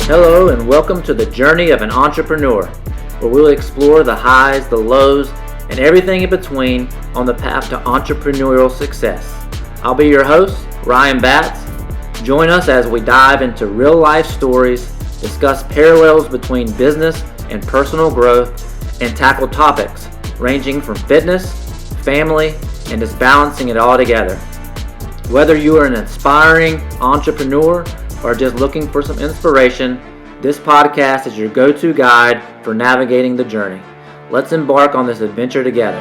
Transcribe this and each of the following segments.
Hello and welcome to the journey of an entrepreneur, where we'll explore the highs, the lows, and everything in between on the path to entrepreneurial success. I'll be your host, Ryan Batts. Join us as we dive into real life stories, discuss parallels between business and personal growth, and tackle topics ranging from fitness, family, and just balancing it all together. Whether you are an aspiring entrepreneur or just looking for some inspiration, this podcast is your go-to guide for navigating the journey. Let's embark on this adventure together.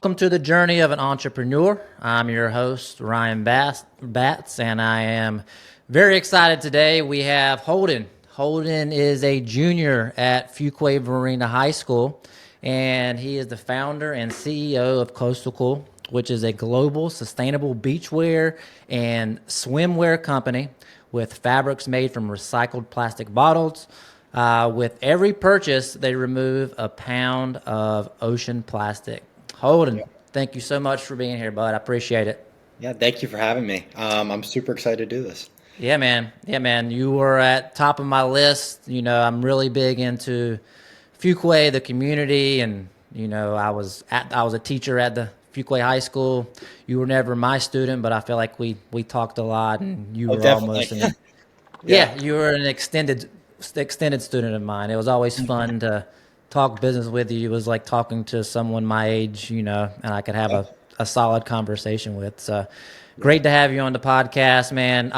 Welcome to the journey of an entrepreneur. I'm your host, Ryan Batts, and I am very excited today. We have Holden. Holden is a junior at Fuqua Varina High School, and he is the founder and CEO of Coastal Cool, which is a global sustainable beachwear and swimwear company with fabrics made from recycled plastic bottles. With every purchase, they remove a pound of ocean plastic. Holden, thank you so much for being here, bud. I appreciate it. Yeah, thank you for having me. I'm super excited to do this. Yeah, man. You were at top of my list. You know, I'm really big into Fuqua, the community, and you know, I was a teacher at the Fuqua High School. You were never my student, but I feel like we talked a lot, and you were definitely. almost. Yeah, you were an extended student of mine. It was always fun to talk business with you. It was like talking to someone my age, you know, and I could have a solid conversation with. So great to have you on the podcast, man.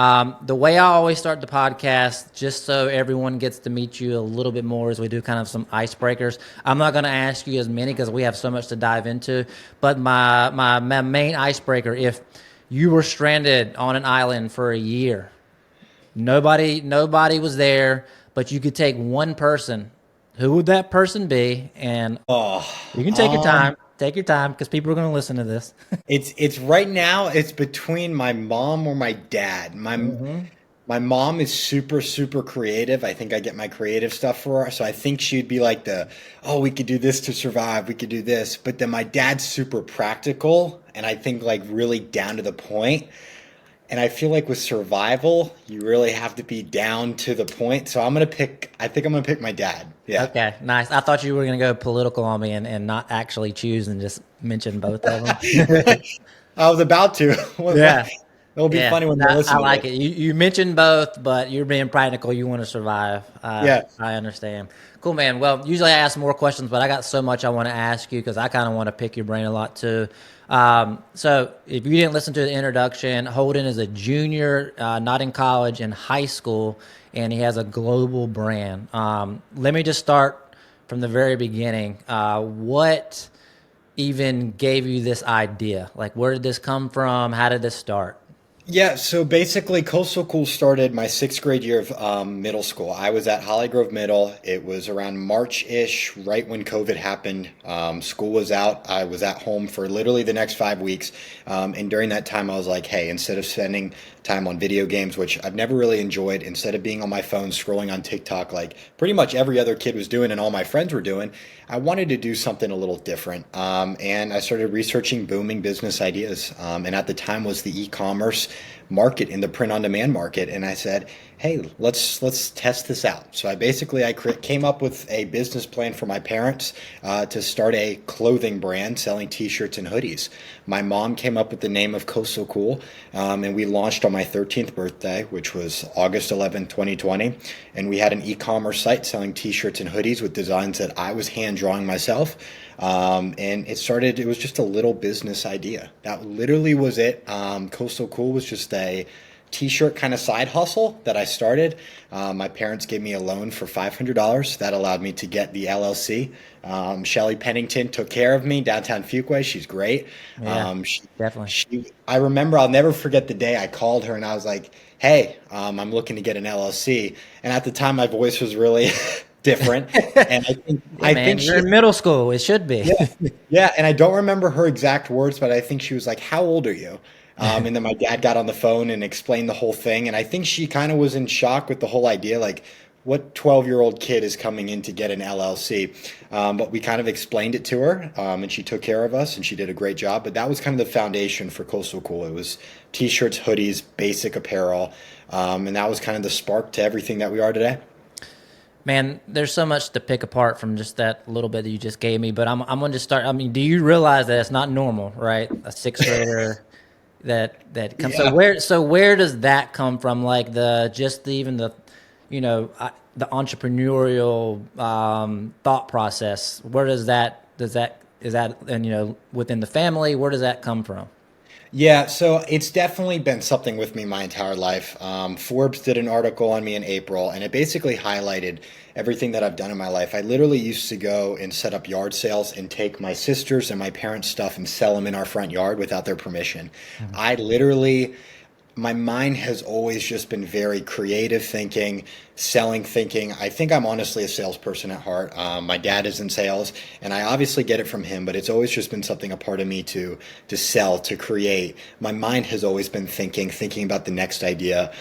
The way I always start the podcast, just so everyone gets to meet you a little bit more, is we do kind of some icebreakers. I'm not going to ask you as many because we have so much to dive into, but my main icebreaker, if you were stranded on an island for a year, nobody was there, but you could take one person, who would that person be? And you can take your time. Take your time because people are going to listen to this. It's right now. It's between my mom or my dad. My mom is super creative. I think I get my creative stuff for her. So I think she'd be like we could do this to survive. We could do this. But then my dad's super practical, and I think like really down to the point. And I feel like with survival, you really have to be down to the point. So I think I'm gonna pick my dad. Yeah. Okay, nice. I thought you were going to go political on me and not actually choose and just mention both of them. I was about to. Yeah. It'll be funny when they listen. I like it. You mentioned both, but you're being practical. You want to survive. Yeah. I understand. Cool, man. Well, usually I ask more questions, but I got so much I want to ask you because I kind of want to pick your brain a lot too. So if you didn't listen to the introduction, Holden is a junior, not in college, in high school, and he has a global brand. Let me just start from the very beginning. What even gave you this idea? Like, where did this come from? How did this start? Yeah, so basically Coastal Cool started my 6th grade year of middle school. I was at Holly Grove Middle. It was around March-ish, right when COVID happened. School was out. I was at home for literally the next 5 weeks. And during that time, I was like, hey, instead of spending time on video games, which I've never really enjoyed, instead of being on my phone scrolling on TikTok like pretty much every other kid was doing and all my friends were doing, I wanted to do something a little different. And I started researching booming business ideas. And at the time was the e-commerce market in the print-on-demand market. And I said, hey, let's test this out. So I came up with a business plan for my parents to start a clothing brand selling t-shirts and hoodies. My mom came up with the name of Coastal Cool, and we launched on my 13th birthday, which was August 11, 2020. And we had an e-commerce site selling t-shirts and hoodies with designs that I was hand drawing myself. And it was just a little business idea. That literally was it. Coastal Cool was just a t-shirt kind of side hustle that I started. My parents gave me a loan for $500. That allowed me to get the LLC. Shelly Pennington took care of me downtown Fuqua. She's great. Yeah, definitely. I remember, I'll never forget the day I called her and I was like, hey, I'm looking to get an LLC. And at the time my voice was really different. And I think you're in middle school. It should be. Yeah. And I don't remember her exact words, but I think she was like, how old are you? And then my dad got on the phone and explained the whole thing. And I think she kind of was in shock with the whole idea. Like, what 12-year-old kid is coming in to get an LLC? But we kind of explained it to her, and she took care of us, and she did a great job. But that was kind of the foundation for Coastal Cool. It was t-shirts, hoodies, basic apparel, and that was kind of the spark to everything that we are today. Man, there's so much to pick apart from just that little bit that you just gave me, but I'm going to start. I mean, do you realize that it's not normal, right? A sixth grader that comes. Yeah. So where does that come from? Like even the, the entrepreneurial thought process. Where is that and within the family? Where does that come from? Yeah, so it's definitely been something with me my entire life. Forbes did an article on me in April, and it basically highlighted everything that I've done in my life. I literally used to go and set up yard sales and take my sisters and my parents' stuff and sell them in our front yard without their permission. I literally my mind has always just been very creative thinking, selling thinking. I think I'm honestly a salesperson at heart. My dad is in sales, and I obviously get it from him, but it's always just been something a part of me to sell, to create. My mind has always been thinking about the next idea.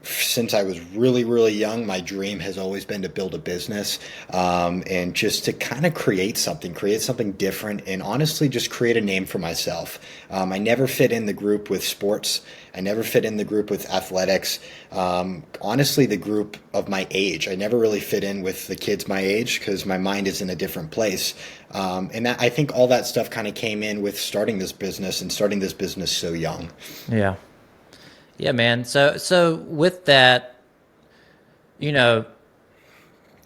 Since I was really, really young, my dream has always been to build a business, and just to kind of create something different, and honestly, just create a name for myself. I never fit in the group with sports. I never fit in the group with athletics. Honestly, the group of my age, I never really fit in with the kids my age because my mind is in a different place. And I think all that stuff kind of came in with starting this business and starting this business so young. Yeah. Yeah, man. So with that, you know,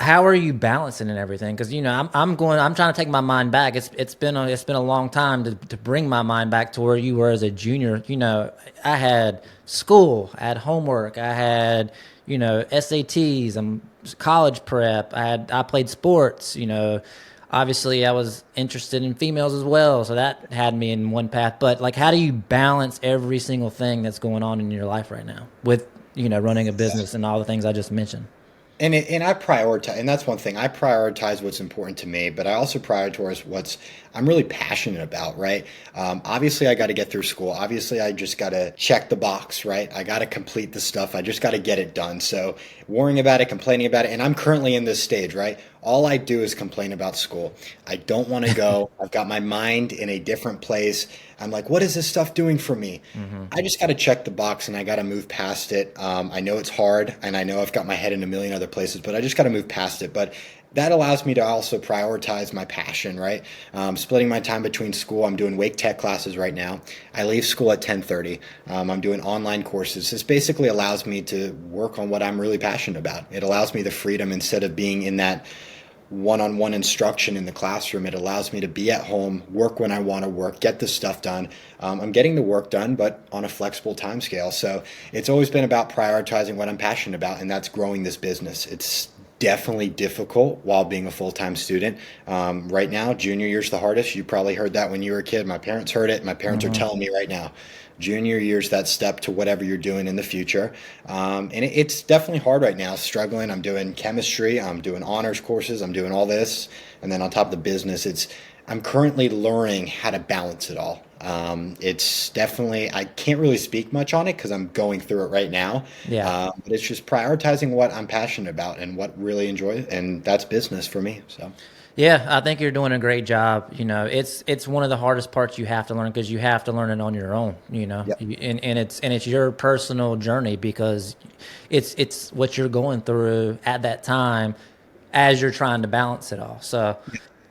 how are you balancing and everything? Because I'm trying to take my mind back. It's been a long time to bring my mind back to where you were as a junior. I had school, I had homework, I had SATs, college prep. I played sports. Obviously I was interested in females as well, so that had me in one path. But like, how do you balance every single thing that's going on in your life right now with running a business and all the things I just mentioned? And I prioritize, and that's one thing. I prioritize what's important to me, but I also prioritize what's I'm really passionate about, right? Obviously, I got to get through school. Obviously, I just got to check the box, right? I got to complete the stuff. I just got to get it done. So worrying about it, complaining about it, and I'm currently in this stage, right? All I do is complain about school. I don't want to go. I've got my mind in a different place. I'm like, what is this stuff doing for me? I just got to check the box and I got to move past it. I know it's hard and I know I've got my head in a million other places, but I just got to move past it. But that allows me to also prioritize my passion, right? Splitting my time between school. I'm doing wake tech classes right now. I leave school at 10:30. I'm doing online courses. This basically allows me to work on what I'm really passionate about. It allows me the freedom instead of being in that one-on-one instruction in the classroom. It allows me to be at home, work when I want to work, get the stuff done. I'm getting the work done, but on a flexible time scale. So it's always been about prioritizing what I'm passionate about, and that's growing this business. It's definitely difficult while being a full-time student. Right now, junior year's the hardest. You probably heard that when you were a kid. My parents heard it. My parents are telling me right now. Junior year's that step to whatever you're doing in the future. And it's definitely hard right now, struggling. I'm doing chemistry, I'm doing honors courses, I'm doing all this. And then on top of the business, I'm currently learning how to balance it all. It's definitely, I can't really speak much on it because I'm going through it right now. Yeah. But it's just prioritizing what I'm passionate about and what really enjoy, and that's business for me. So. Yeah, I think you're doing a great job. It's one of the hardest parts you have to learn because you have to learn it on your own. Yep. And it's your personal journey because it's what you're going through at that time as you're trying to balance it all. So,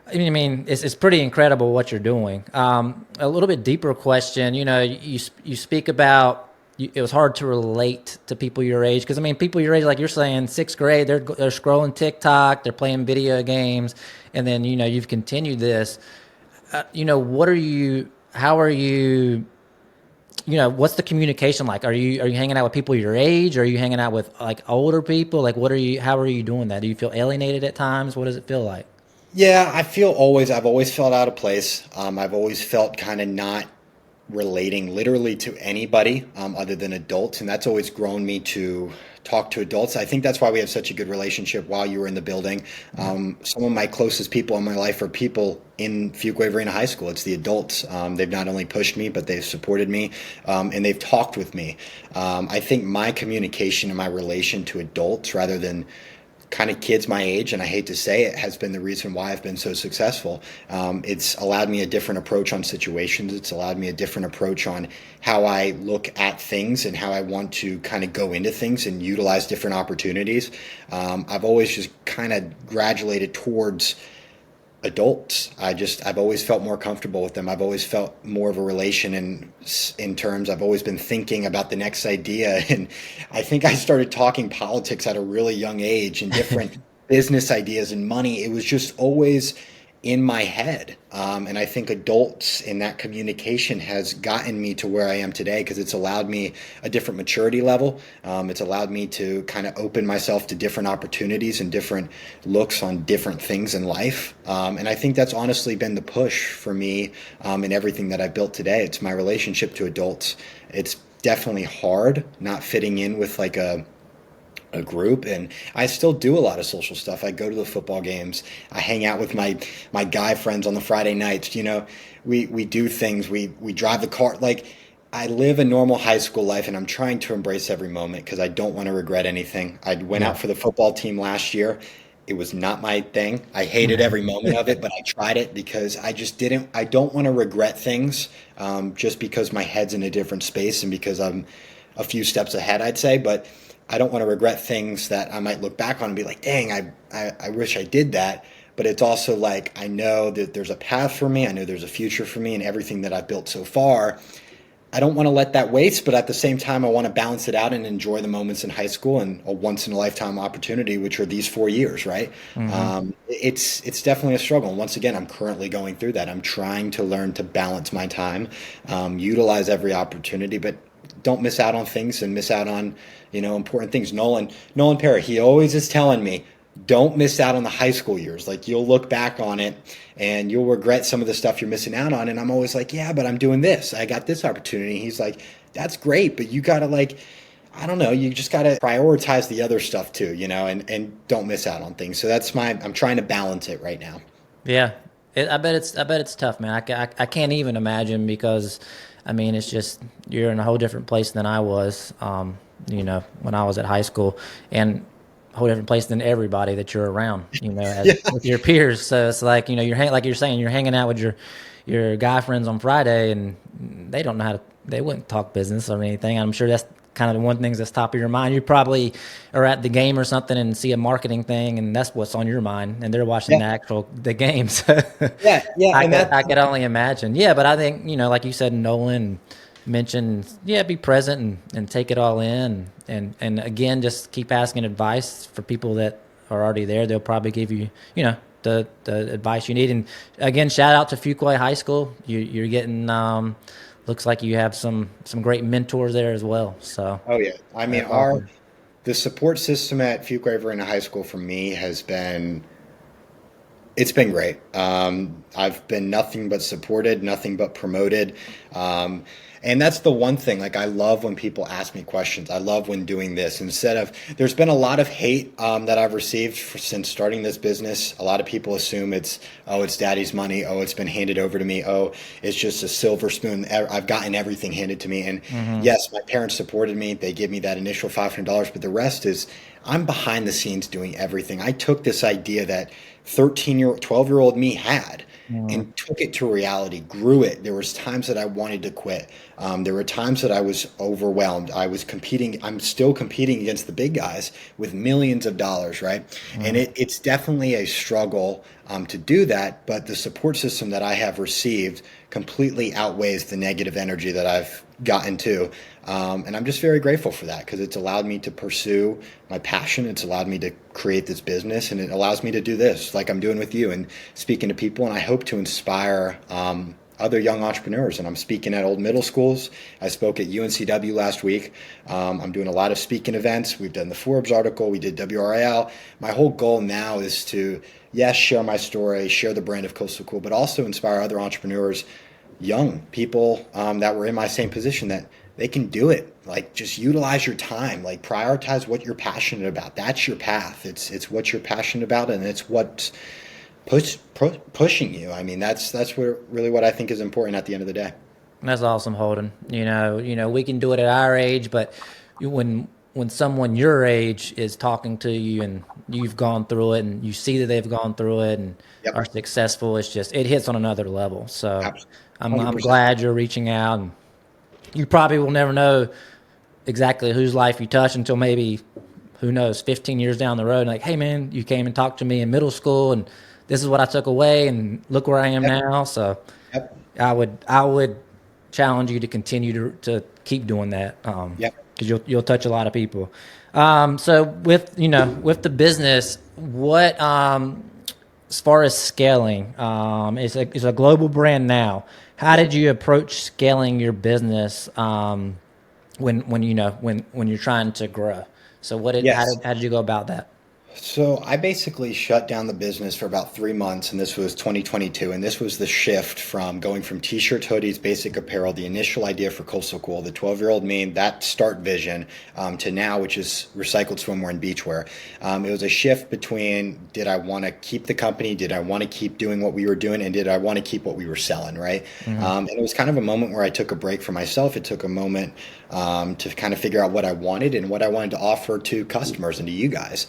I mean, it's pretty incredible what you're doing. A little bit deeper question. You speak about. It was hard to relate to people your age because I mean, people your age, like you're saying, sixth grade, they're scrolling TikTok, they're playing video games, and then you've continued this. What are you? How are you? What's the communication like? Are you hanging out with people your age? Are you hanging out with like older people? Like, what are you? How are you doing that? Do you feel alienated at times? What does it feel like? Yeah, I've always felt out of place. I've always felt kind of not relating literally to anybody other than adults, and that's always grown me talk to adults. I think that's why we have such a good relationship while you were in the building. Some of my closest people in my life are people in Fuqua Varina High School. It's the adults. They've not only pushed me, but they've supported me, and they've talked with me. I think my communication and my relation to adults rather than kind of kids my age, and I hate to say it, has been the reason why I've been so successful. It's allowed me a different approach on situations. It's allowed me a different approach on how I look at things and how I want to kind of go into things and utilize different opportunities. I've always just kind of graduated towards adults. I've always felt more comfortable with them. I've always felt more of a relation in terms. I've always been thinking about the next idea, and I think I started talking politics at a really young age and different business ideas and money. It was just always in my head. And I think adults in that communication has gotten me to where I am today because it's allowed me a different maturity level. It's allowed me to kind of open myself to different opportunities and different looks on different things in life. And I think that's honestly been the push for me in everything that I've built today. It's my relationship to adults. It's definitely hard not fitting in with like a group, and I still do a lot of social stuff. I go to the football games. I hang out with my guy friends on the Friday nights. You know, we do things. We drive the car. Like, I live a normal high school life, and I'm trying to embrace every moment because I don't want to regret anything. I went out for the football team last year. It was not my thing. I hated every moment of it, but I tried it because I don't want to regret things just because my head's in a different space and because I'm a few steps ahead, I'd say. But I don't want to regret things that I might look back on and be like, dang, I wish I did that. But it's also like, I know that there's a path for me. I know there's a future for me and everything that I've built so far. I don't want to let that waste, but at the same time, I want to balance it out and enjoy the moments in high school and a once in a lifetime opportunity, which are these 4 years, right? It's definitely a struggle. And once again, I'm currently going through that. I'm trying to learn to balance my time, utilize every opportunity, but don't miss out on things and miss out on, important things. Nolan Perry, he always is telling me, don't miss out on the high school years. Like, you'll look back on it and you'll regret some of the stuff you're missing out on. And I'm always like, yeah, but I'm doing this. I got this opportunity. He's like, that's great, but you got to I don't know, you just got to prioritize the other stuff too, and don't miss out on things. So I'm trying to balance it right now. Yeah, I bet it's tough, man. I can't even imagine because, I mean, it's just you're in a whole different place than I was, when I was at high school, and a whole different place than everybody that you're around, with your peers. So it's like, like you're saying, you're hanging out with your guy friends on Friday, and they don't know they wouldn't talk business or anything. I'm sure that's kind of the one thing that's top of your mind. You probably are at the game or something and see a marketing thing, and that's what's on your mind, and they're watching the games. Yeah. I could only imagine. Yeah, but I think, like you said, Nolan mentioned, be present and take it all in, and again, just keep asking advice for people that are already there. They'll probably give you, the advice you need. And again, shout out to Fuqua High School. You're getting looks like you have some great mentors there as well. So oh yeah, I mean, the support system at Fuqua Varina High School for me it's been great. I've been nothing but supported, nothing but promoted. And that's the one thing, like, I love when people ask me questions. I love when doing this. There's been a lot of hate that I've received since starting this business. A lot of people assume it's daddy's money. Oh, it's been handed over to me. Oh, it's just a silver spoon. I've gotten everything handed to me. And yes, my parents supported me. They gave me that initial $500, but the rest is I'm behind the scenes doing everything. I took this idea that 12-year-old me had and took it to reality, grew it. There was times that I wanted to quit. There were times that I was overwhelmed. I'm still competing against the big guys with millions of dollars, right? And it's definitely a struggle to do that, but the support system that I have received completely outweighs the negative energy that I've gotten to. And I'm just very grateful for that because it's allowed me to pursue my passion. It's allowed me to create this business, and it allows me to do this like I'm doing with you and speaking to people. And I hope to inspire other young entrepreneurs. And I'm speaking at old middle schools. I spoke at UNCW last week. I'm doing a lot of speaking events. We've done the Forbes article. We did WRAL. My whole goal now is to, yes, share my story, share the brand of Coastal Cool, but also inspire other entrepreneurs, young people that were in my same position that they can do it. Like, just utilize your time, like prioritize what you're passionate about. That's your path. It's what you're passionate about, and it's what's pushing you. I mean, that's really what I think is important at the end of the day. That's awesome, Holden. We can do it at our age, but when someone your age is talking to you and you've gone through it and you see that they've gone through it and Yep. are successful, it hits on another level. So Absolutely. I'm 100%. glad you're reaching out, and you probably will never know exactly whose life you touch until maybe, who knows, 15 years down the road. Like, hey man, you came and talked to me in middle school, and this is what I took away, and look where I am Yep. now. So Yep. I would challenge you to continue to keep doing that, Yep. because you'll touch a lot of people. So with the business, what as far as scaling, it's a global brand now. How did you approach scaling your business, when you're trying to grow? So Yes. how did you go about that? So I basically shut down the business for about 3 months, and this was 2022. And this was the shift from going from t-shirts, hoodies, basic apparel, the initial idea for Coastal Cool, the 12-year-old me, that start vision, to now, which is recycled swimwear and beachwear. It was a shift between, did I want to keep the company? Did I want to keep doing what we were doing? And did I want to keep what we were selling, right? And it was kind of a moment where I took a break for myself. It took a moment to kind of figure out what I wanted and what I wanted to offer to customers and to you guys.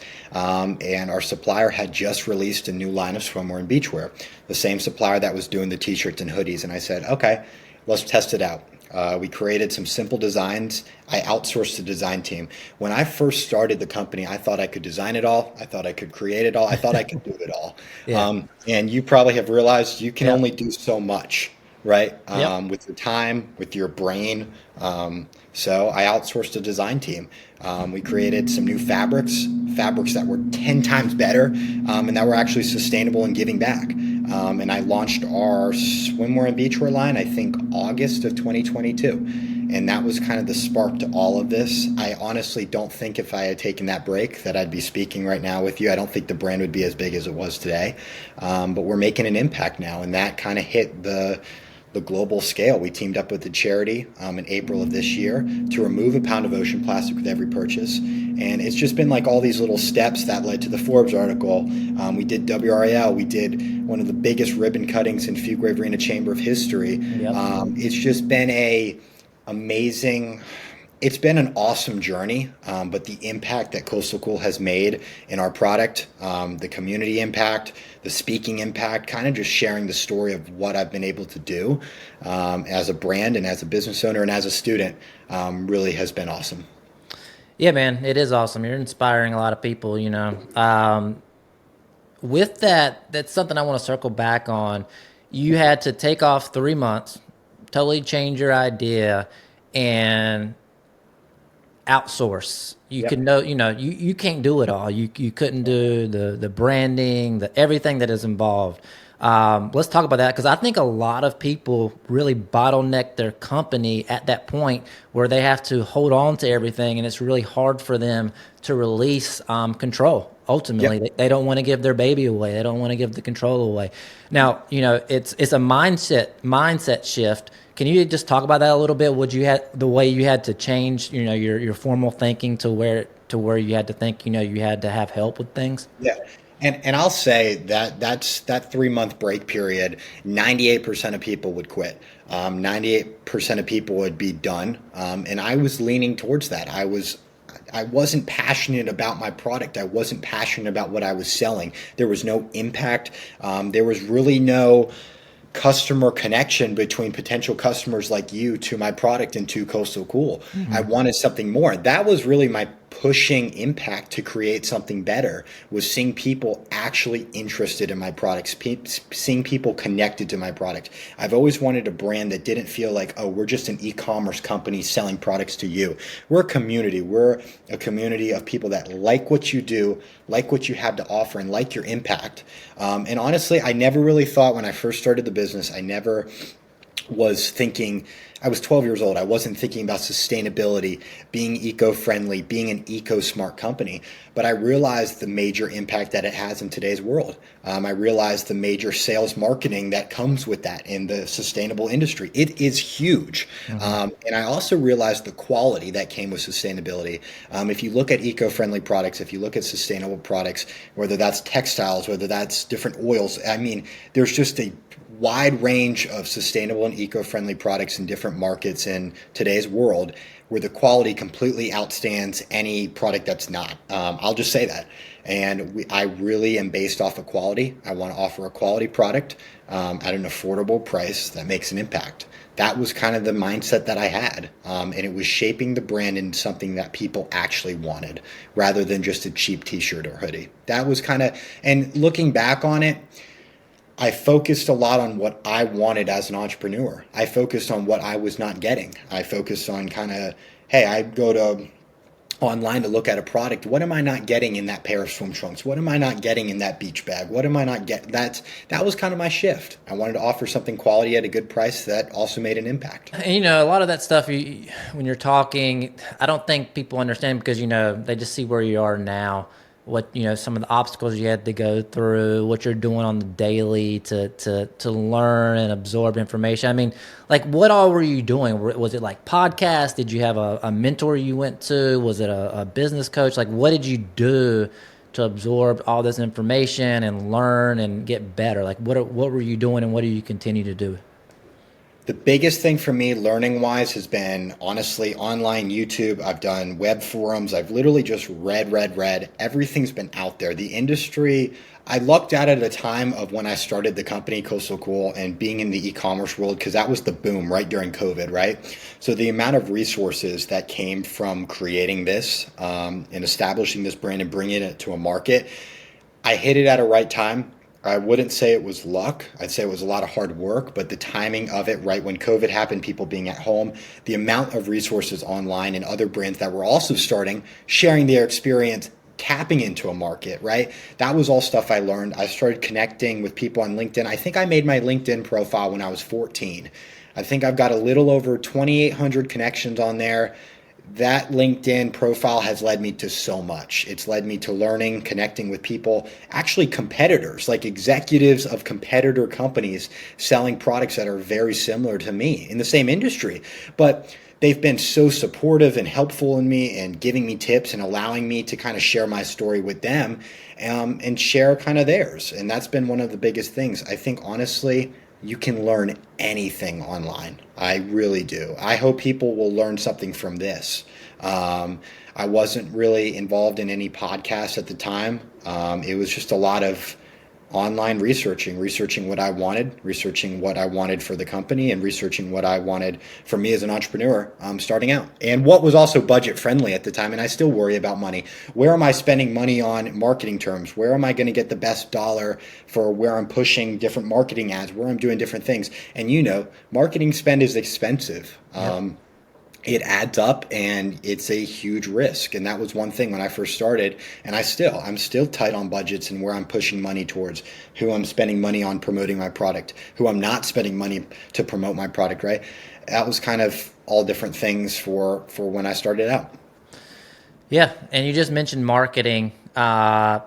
And our supplier had just released a new line of swimwear and beachwear, the same supplier that was doing the t-shirts and hoodies. And I said, okay, let's test it out. We created some simple designs. I outsourced the design team. When I first started the company, I thought I could design it all. I thought I could create it all. I thought I could do it all. Yeah. And you probably have realized you can Yep. only do so much, right? Yep. With your time, with your brain. So I outsourced a design team. We created some new fabrics that were 10 times better, and that were actually sustainable and giving back. And I launched our swimwear and beachwear line, I think August of 2022. And that was kind of the spark to all of this. I honestly don't think if I had taken that break that I'd be speaking right now with you. I don't think the brand would be as big as it was today. But we're making an impact now, and that kind of hit the global scale. We teamed up with a charity in April of this year to remove a pound of ocean plastic with every purchase. And it's just been like all these little steps that led to the Forbes article. We did WRAL. We did one of the biggest ribbon cuttings in Fuqua Varina Chamber of history. Yep. It's just been it's been an awesome journey, but the impact that Coastal Cool has made in our product, the community impact, the speaking impact, kind of just sharing the story of what I've been able to do as a brand and as a business owner and as a student, really has been awesome. Yeah, man, it is awesome. You're inspiring a lot of people, With that, that's something I want to circle back on. You had to take off 3 months, totally change your idea, and outsource. You Yep. can you can't do it all. You couldn't do the branding, the everything that is involved. Let's talk about that, because I think a lot of people really bottleneck their company at that point where they have to hold on to everything, and it's really hard for them to release control. Ultimately, Yep. they don't want to give their baby away. They don't want to give the control away. Now, it's a mindset shift. Can you just talk about that a little bit? The way you had to change, your formal thinking to where you had to think, you had to have help with things? Yeah. And I'll say that 3 month break period, 98% of people would quit. 98% of people would be done. And I was leaning towards that. I wasn't passionate about my product. I wasn't passionate about what I was selling. There was no impact. There was really no customer connection between potential customers like you to my product and to Coastal Cool. I wanted something more. That was really my pushing impact to create something better, was seeing people actually interested in my products, seeing people connected to my product. I've always wanted a brand that didn't feel like, oh, we're just an e-commerce company selling products to you. We're a community. We're a community of people that like what you do, like what you have to offer, and like your impact. And honestly, I never really thought when I first started the business, I never was thinking, I was 12 years old. I wasn't thinking about sustainability, being eco-friendly, being an eco-smart company. But I realized the major impact that it has in today's world. I realized the major sales marketing that comes with that in the sustainable industry. It is huge. And I also realized the quality that came with sustainability. If you look at eco-friendly products, if you look at sustainable products, whether that's textiles, whether that's different oils, I mean, there's just a wide range of sustainable and eco-friendly products in different markets in today's world where the quality completely outstands any product that's not. I'll just say that. And I really am based off of quality. I want to offer a quality product at an affordable price that makes an impact. That was kind of the mindset that I had. And it was shaping the brand into something that people actually wanted rather than just a cheap t-shirt or hoodie. That was kind of, and looking back on it, I focused a lot on what I wanted as an entrepreneur. I focused on what I was not getting. I focused on kind of, hey, I go to online to look at a product. What am I not getting in that pair of swim trunks? What am I not getting in that beach bag? What am I not getting? That was kind of my shift. I wanted to offer something quality at a good price that also made an impact. And, a lot of that stuff, when you're talking, I don't think people understand because, they just see where you are now. What some of the obstacles you had to go through, what you're doing on the daily to learn and absorb information. I mean, like, what all were you doing? Was it like podcasts? Did you have a mentor you went to? Was it a business coach? Like, what did you do to absorb all this information and learn and get better? Like, what were you doing and what do you continue to do? The biggest thing for me learning wise has been honestly online YouTube. I've done web forums. I've literally just read. Everything's been out there. The industry, I lucked out at a time of when I started the company Coastal Cool and being in the e-commerce world because that was the boom right during COVID, right? So the amount of resources that came from creating this and establishing this brand and bringing it to a market, I hit it at a right time. I wouldn't say it was luck. I'd say it was a lot of hard work, but the timing of it, right when COVID happened, people being at home, the amount of resources online and other brands that were also starting, sharing their experience, tapping into a market, right? That was all stuff I learned. I started connecting with people on LinkedIn. I think I made my LinkedIn profile when I was 14. I think I've got a little over 2,800 connections on there. That LinkedIn profile has led me to so much. It's led me to learning, connecting with people, actually competitors, like executives of competitor companies selling products that are very similar to me in the same industry. But they've been so supportive and helpful in me and giving me tips and allowing me to kind of share my story with them and share kind of theirs. And that's been one of the biggest things. I think, honestly, you can learn anything online. I really do. I hope people will learn something from this. I wasn't really involved in any podcasts at the time. It was just a lot of online researching what I wanted for the company and researching what I wanted for me as an entrepreneur starting out. And what was also budget friendly at the time, and I still worry about money. Where am I spending money on marketing terms? Where am I going to get the best dollar for where I'm pushing different marketing ads, where I'm doing different things? And marketing spend is expensive. Yep. It adds up and it's a huge risk. And that was one thing when I first started. And I'm still tight on budgets and where I'm pushing money towards, who I'm spending money on promoting my product, who I'm not spending money to promote my product, right? That was kind of all different things for when I started out. Yeah. And you just mentioned marketing. I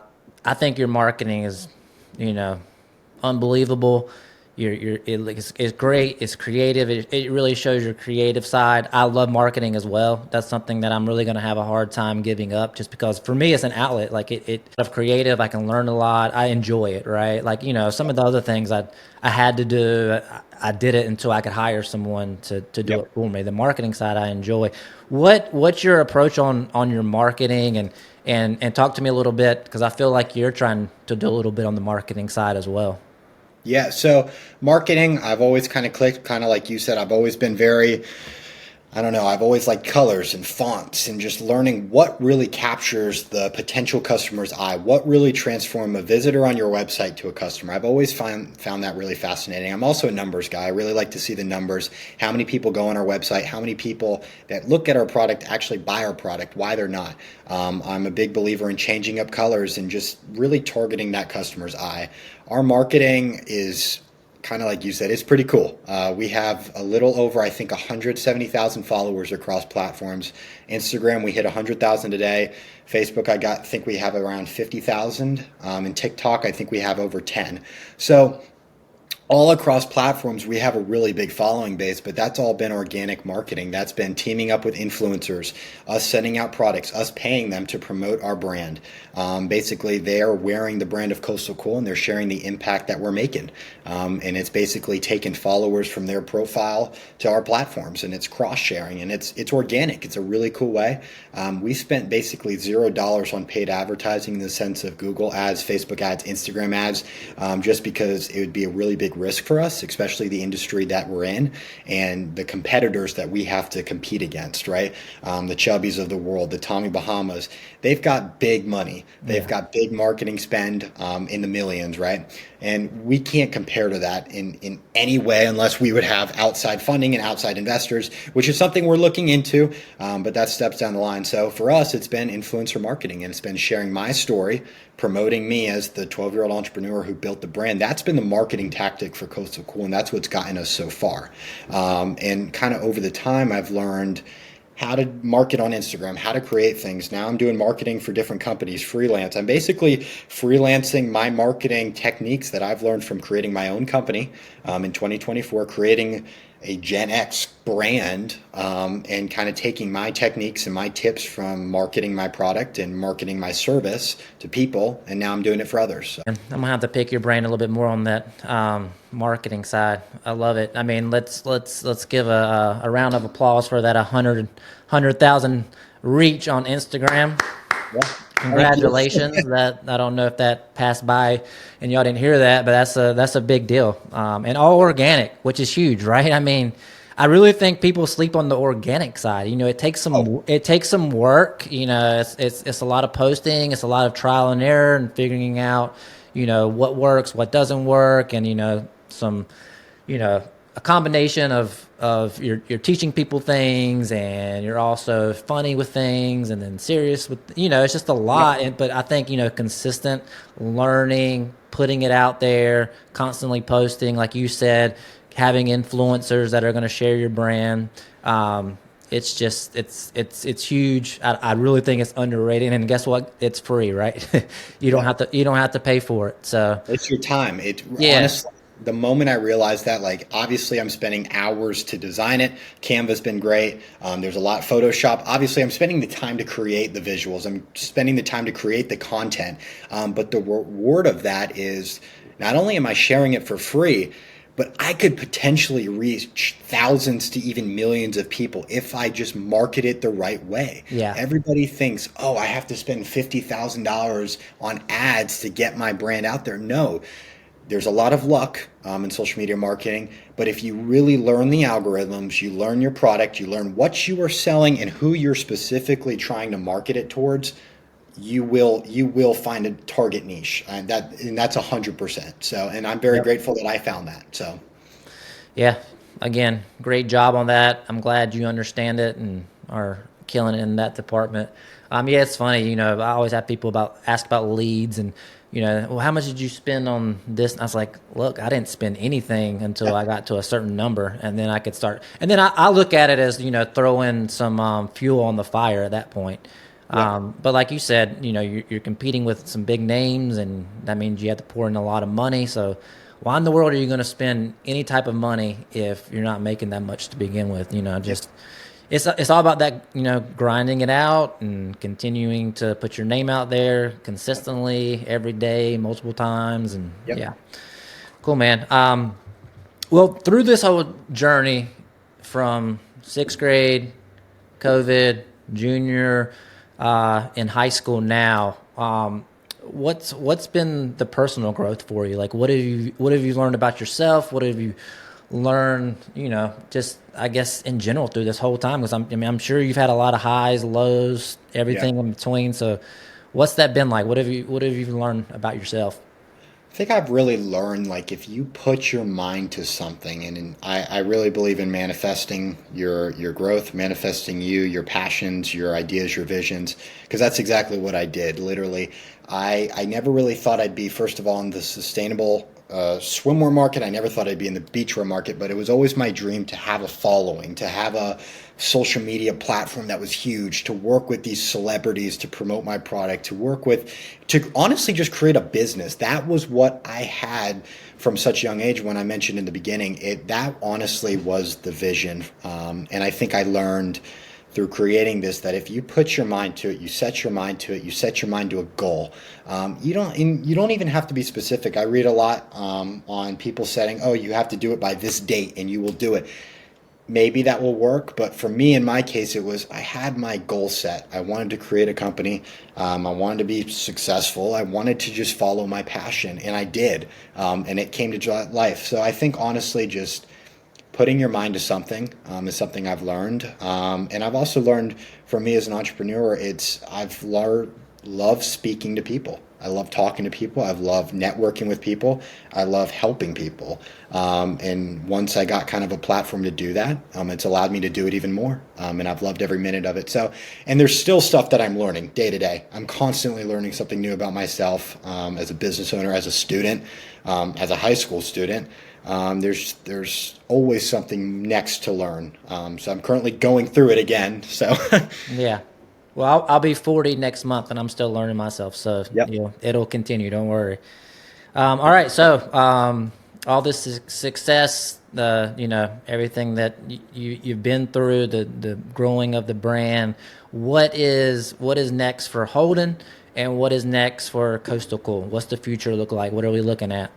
think your marketing is, unbelievable. It's great. It's creative. It really shows your creative side. I love marketing as well. That's something that I'm really going to have a hard time giving up just because for me, it's an outlet. Like of creative, I can learn a lot. I enjoy it, right? Like, some of the other things I had to do, I did it until I could hire someone to do it for me. The marketing side, I enjoy. What's your approach on your marketing and talk to me a little bit because I feel like you're trying to do a little bit on the marketing side as well. Yeah, so marketing, I've always kind of clicked, kind of like you said, I've always been very, I've always liked colors and fonts and just learning what really captures the potential customer's eye, what really transforms a visitor on your website to a customer. I've always found that really fascinating. I'm also a numbers guy. I really like to see the numbers, how many people go on our website, how many people that look at our product actually buy our product, why they're not. I'm a big believer in changing up colors and just really targeting that customer's eye. Our marketing is kind of like you said, it's pretty cool. We have a little over, I think, 170,000 followers across platforms. Instagram, we hit 100,000 today. Facebook, think we have around 50,000. And TikTok, I think we have over 10. So all across platforms, we have a really big following base, but that's all been organic marketing. That's been teaming up with influencers, us sending out products, us paying them to promote our brand. Basically, they are wearing the brand of Coastal Cool and they're sharing the impact that we're making. And it's basically taking followers from their profile to our platforms, and it's cross-sharing, and it's organic. It's a really cool way. We spent basically $0 on paid advertising in the sense of Google ads, Facebook ads, Instagram ads, just because it would be a really big risk for us, especially the industry that we're in and the competitors that we have to compete against, right? The Chubbies of the world, the Tommy Bahamas, they've got big money. They've got big marketing spend in the millions, right? And we can't compare to that in any way unless we would have outside funding and outside investors, which is something we're looking into, but that steps down the line. So for us, it's been influencer marketing, and it's been sharing my story, promoting me as the 12-year-old entrepreneur who built the brand. That's been the marketing tactic for Coastal Cool, and that's what's gotten us so far. And kind of over the time, I've learned how to market on Instagram, how to create things. Now I'm doing marketing for different companies, freelance. I'm basically freelancing my marketing techniques that I've learned from creating my own company in 2024, creating a Gen X brand, and kind of taking my techniques and my tips from marketing my product and marketing my service to people, and now I'm doing it for others. So. I'm gonna have to pick your brain a little bit more on that marketing side. I love it. I mean, let's give a round of applause for that 100,000 reach on Instagram. Yeah. Congratulations. That I don't know if that passed by and y'all didn't hear that, but that's a big deal. And all organic, which is huge, right? I mean, I really think people sleep on the organic side. You know, it takes some work. You know, it's a lot of posting, it's a lot of trial and error and figuring out, you know, what works, what doesn't work, and a combination of you're teaching people things, and you're also funny with things, and then serious with, it's just a lot. Yeah. But I think, consistent learning, putting it out there, constantly posting, like you said, having influencers that are going to share your brand. It's just, it's huge. I really think it's underrated, and guess what? It's free, right? You don't have to pay for it. So it's your time. Honestly, the moment I realized that, like, obviously I'm spending hours to design it. Canva's been great. There's a lot Photoshop. Obviously I'm spending the time to create the visuals. I'm spending the time to create the content. But the reward of that is not only am I sharing it for free, but I could potentially reach thousands to even millions of people if I just market it the right way. Yeah. Everybody thinks, oh, I have to spend $50,000 on ads to get my brand out there. No, there's a lot of luck in social media marketing, but if you really learn the algorithms, you learn your product, you learn what you are selling and who you're specifically trying to market it towards, you will find a target niche, and that's 100%. So, and I'm very grateful that I found that. So, yeah, again, great job on that. I'm glad you understand it and are killing it in that department. Yeah, it's funny. I always have people ask about leads, and well, how much did you spend on this? And I was like, look, I didn't spend anything until I got to a certain number, and then I could start. And then I look at it as throwing some fuel on the fire at that point. But like you said, you're competing with some big names, and that means you have to pour in a lot of money. So why in the world are you going to spend any type of money if you're not making that much to begin with? It's all about that, grinding it out and continuing to put your name out there consistently every day, multiple times. And yeah, cool, man. Well, through this whole journey from sixth grade, COVID, junior, in high school now, what's been the personal growth for you? Like, what have you learned about yourself? What have you learned, just I guess in general through this whole time? Because I'm sure you've had a lot of highs, lows, everything in between. So what's that been like? What have you learned about yourself? I think I've really learned, like, if you put your mind to something, and I really believe in manifesting your growth, manifesting your passions, your ideas, your visions, because that's exactly what I did. Literally, I never really thought I'd be, first of all, in the sustainable swimwear market. I never thought I'd be in the beachwear market, but it was always my dream to have a following, to have a social media platform that was huge, to work with these celebrities to promote my product, to honestly just create a business. That was what I had from such a young age. When I mentioned in the beginning, that honestly was the vision. And I think I learned through creating this that if you put your mind to it, you set your mind to it, you set your mind to a goal. You don't even have to be specific. I read a lot on people saying, "Oh, you have to do it by this date, and you will do it." Maybe that will work, but for me, in my case, it was I had my goal set. I wanted to create a company. I wanted to be successful. I wanted to just follow my passion, and I did, and it came to life. So I think honestly, just putting your mind to something is something I've learned, and I've also learned for me as an entrepreneur, love speaking to people. I love talking to people. I love networking with people. I love helping people. And once I got kind of a platform to do that, it's allowed me to do it even more. And I've loved every minute of it. So, and there's still stuff that I'm learning day to day. I'm constantly learning something new about myself as a business owner, as a student, as a high school student. There's always something next to learn. So I'm currently going through it again. So Yeah. Well, I'll be 40 next month, and I'm still learning myself. So Yep. it'll continue. Don't worry. All right. So all this success, everything that you've been through, the growing of the brand. What is next for Holden, and what is next for Coastal Cool? What's the future look like? What are we looking at?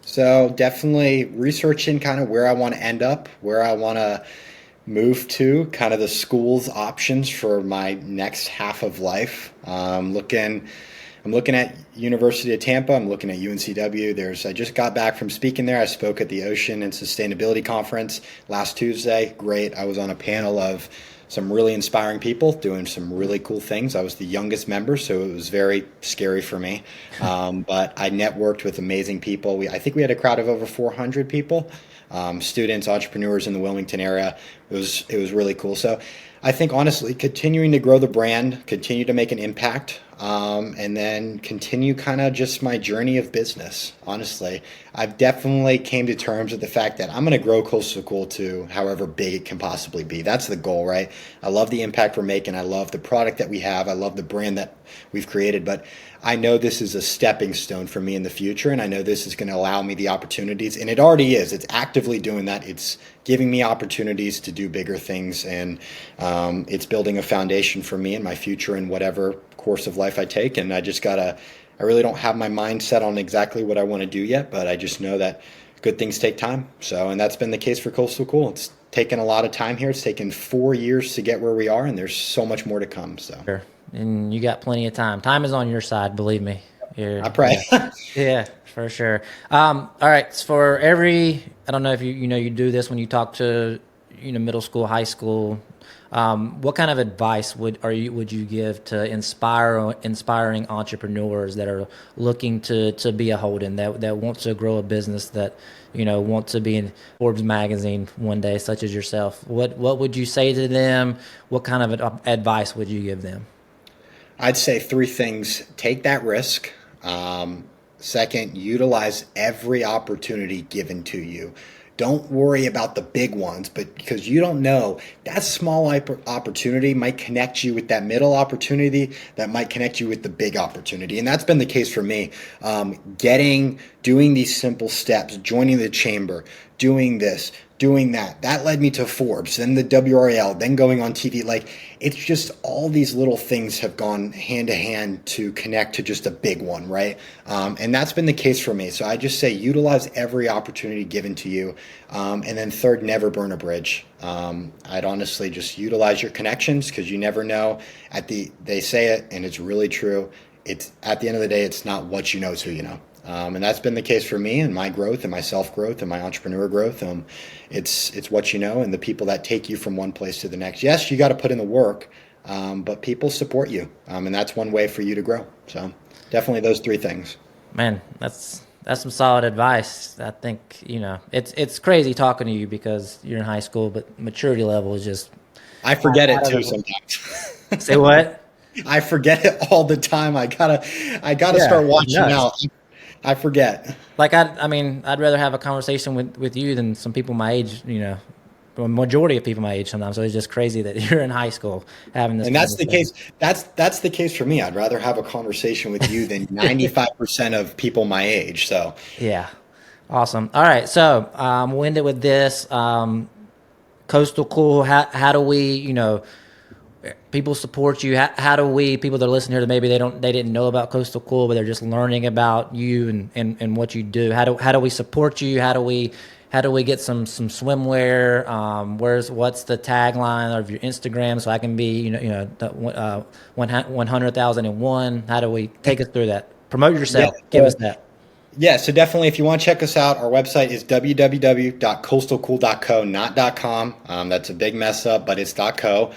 So definitely researching kind of where I want to end up, where I want to move to, kind of the school's options for my next half of life. I'm looking at University of Tampa. I'm looking at UNCW. I just got back from speaking there. I spoke at the Ocean and Sustainability Conference last Tuesday. Great. I was on a panel of some really inspiring people doing some really cool things. I was the youngest member, so it was very scary for me. But I networked with amazing people. I think we had a crowd of over 400 people, students, entrepreneurs in the Wilmington area. It was really cool. So I think honestly, continuing to grow the brand, continue to make an impact, and then continue kind of just my journey of business. Honestly, I've definitely came to terms with the fact that I'm going to grow Coastal Cool to however big it can possibly be. That's the goal, right? I love the impact we're making. I love the product that we have. I love the brand that we've created, but I know this is a stepping stone for me in the future, and I know this is going to allow me the opportunities, and it already is. It's actively doing that. It's giving me opportunities to do bigger things, and it's building a foundation for me in my future in whatever course of life I take. And I really don't have my mind set on exactly what I want to do yet, but I just know that good things take time. So, and that's been the case for Coastal Cool. It's taken a lot of time here. It's taken 4 years to get where we are, and there's so much more to come. So, Sure. And you got plenty of time. Time is on your side, believe me. I pray. Yeah, for sure. All right. For I don't know if you do this when you talk to, middle school, high school. What kind of advice would you give to inspiring entrepreneurs that are looking to be a Holden, that want to grow a business, that want to be in Forbes magazine one day, such as yourself? What would you say to them? What kind of advice would you give them? I'd say 3 things. Take that risk. Second, utilize every opportunity given to you. Don't worry about the big ones, but because you don't know, that small opportunity might connect you with that middle opportunity that might connect you with the big opportunity. And that's been the case for me. Doing these simple steps, joining the chamber, doing this, doing that. That led me to Forbes, then the WRAL, then going on TV. Like, it's just all these little things have gone hand to hand to connect to just a big one, right? And that's been the case for me. So I just say utilize every opportunity given to you. And then third, never burn a bridge. I'd honestly just utilize your connections, because you never know. They say it, and it's really true. It's at the end of the day, it's not what you know, it's who you know. And that's been the case for me and my growth and my self-growth and my entrepreneur growth. It's what you know and the people that take you from one place to the next. Yes, you got to put in the work, but people support you. And that's one way for you to grow. So definitely those 3 things. Man, that's some solid advice. I think, it's crazy talking to you because you're in high school, but maturity level is just... I forget it too sometimes. Say what? I forget it all the time. I gotta start watching out. I forget. Like I mean, I'd rather have a conversation with you than some people my age. You know, the majority of people my age sometimes. So it's just crazy that you're in high school having this And that's the conversation. case. That's the case for me. I'd rather have a conversation with you than 95% of people my age. So Yeah, awesome. All right, so we'll end it with this. Coastal Cool. How do we, you know, people support you? How do we, people that are listening here that maybe they didn't know about Coastal Cool, but they're just learning about you and what you do? How do we support you? How do we get some swimwear? What's the tagline of your Instagram so I can be the 100,001? How do we take us through that? Promote yeah. yourself. Give us that. Yeah, so definitely if you want to check us out, our website is www.coastalcool.co, not .com. That's a big mess up, but it's .co.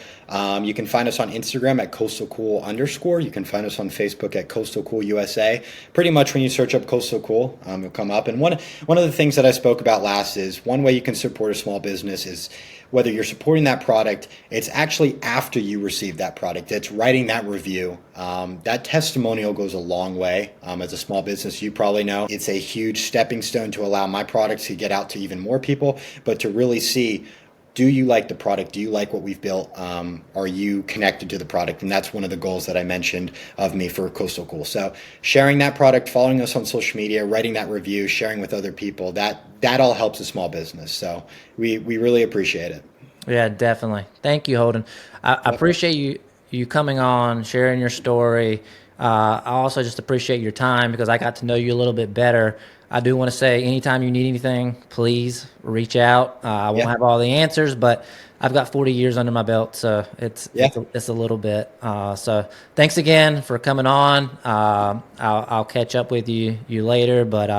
You can find us on Instagram at coastalcool_. You can find us on Facebook at Coastal Cool USA. Pretty much when you search up Coastal Cool, it'll come up. And one of the things that I spoke about last is one way you can support a small business is whether you're supporting that product, it's actually after you receive that product. It's writing that review. That testimonial goes a long way. As a small business, you probably know it's a huge stepping stone to allow my products to get out to even more people, but to really see, do you like the product? Do you like what we've built? Are you connected to the product? And that's one of the goals that I mentioned of me for Coastal Cool. So sharing that product, following us on social media, writing that review, sharing with other people, that all helps a small business. So we really appreciate it. Yeah, definitely. Thank you, Holden. I appreciate you coming on, sharing your story. I also just appreciate your time because I got to know you a little bit better. I do want to say, anytime you need anything, please reach out. I won't Yeah. have all the answers, but I've got 40 years under my belt, so it's Yeah. it's a little bit. So thanks again for coming on. I'll catch up with you later, but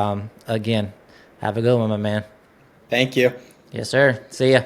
again, have a good one, my man. Thank you. Yes, sir. See ya.